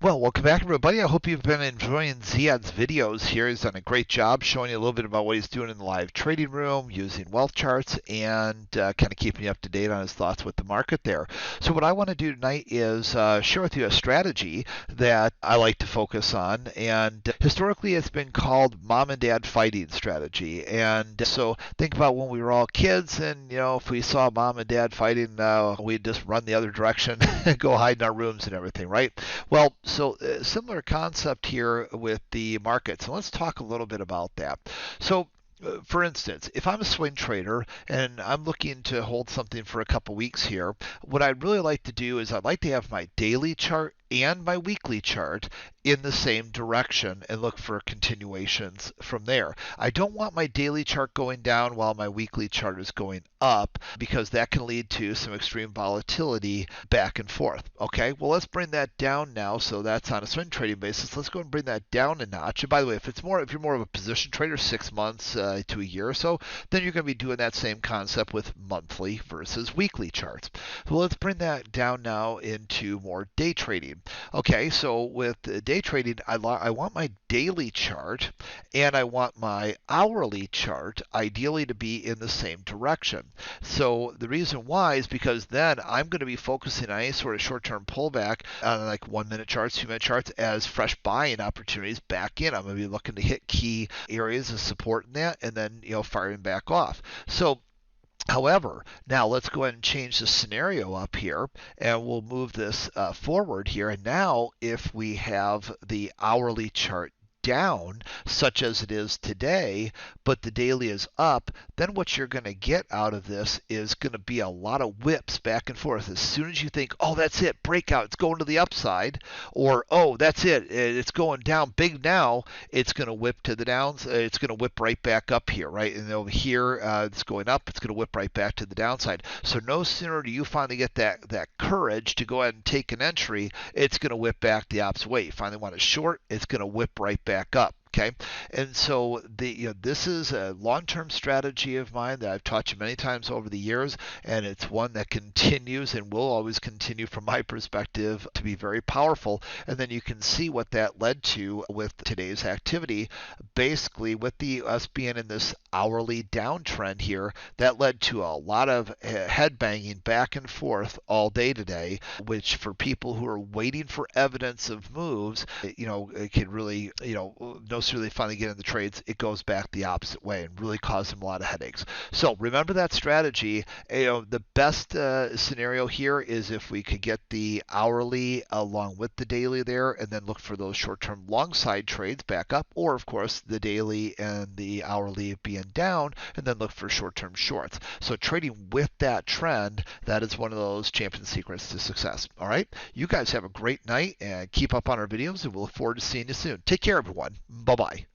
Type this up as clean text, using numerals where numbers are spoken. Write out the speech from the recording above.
Well, welcome back, everybody. I hope you've been enjoying Ziad's videos here. He's done a great job showing you a little bit about what he's doing in the live trading room using wealth charts and kind of keeping you up to date on his thoughts with the market there. So what I want to do tonight is share with you a strategy that I like to focus on. And historically, it's been called mom and dad fighting strategy. And so think about when we were all kids and, if we saw mom and dad fighting, we'd just run the other direction and go hide in our rooms and everything, right? Well, so similar concept here with the market. So let's talk a little bit about that. So for instance, if I'm a swing trader and I'm looking to hold something for a couple weeks here, what I'd really like to do is I'd like to have my daily chart and my weekly chart in the same direction and look for continuations from there. I don't want my daily chart going down while my weekly chart is going up because that can lead to some extreme volatility back and forth. Okay, well, let's bring that down now. So that's on a swing trading basis. Let's go and bring that down a notch. And by the way, if you're more of a position trader, 6 months to a year or so, then you're going to be doing that same concept with monthly versus weekly charts. So let's bring that down now into more day trading. Okay, so with day trading, I want my daily chart and I want my hourly chart ideally to be in the same direction. So the reason why is because then I'm going to be focusing on any sort of short-term pullback on like 1-minute charts, 2-minute charts as fresh buying opportunities back in. I'm going to be looking to hit key areas of support in that and then firing back off. So however, now let's go ahead and change the scenario up here and we'll move this forward here. And now if we have the hourly chart down, such as it is today, but the daily is up, then what you're going to get out of this is going to be a lot of whips back and forth. As soon as you think, oh, that's it, breakout, it's going to the upside, or oh, that's it, it's going down big now, it's going to whip to the downs, it's going to whip right back up here, right? And over here, it's going up, it's going to whip right back to the downside. So no sooner do you finally get that courage to go ahead and take an entry, it's going to whip back the opposite way. You finally want it short, it's going to whip right back up. Okay, and so this is a long-term strategy of mine that I've taught you many times over the years, and it's one that continues and will always continue from my perspective to be very powerful. And then you can see what that led to with today's activity. Basically, with us being in this hourly downtrend here, that led to a lot of head banging back and forth all day today, which for people who are waiting for evidence of moves, it can really, no sooner they finally get in the trades, it goes back the opposite way and really cause them a lot of headaches. So remember that strategy. The best scenario here is if we could get the hourly along with the daily there and then look for those short-term long side trades back up, or of course the daily and the hourly being down and then look for short-term shorts. So trading with that trend, that is one of those champion secrets to success. All right, you guys have a great night and keep up on our videos, and we'll look forward to seeing you soon. Take care, everyone. Bye-bye.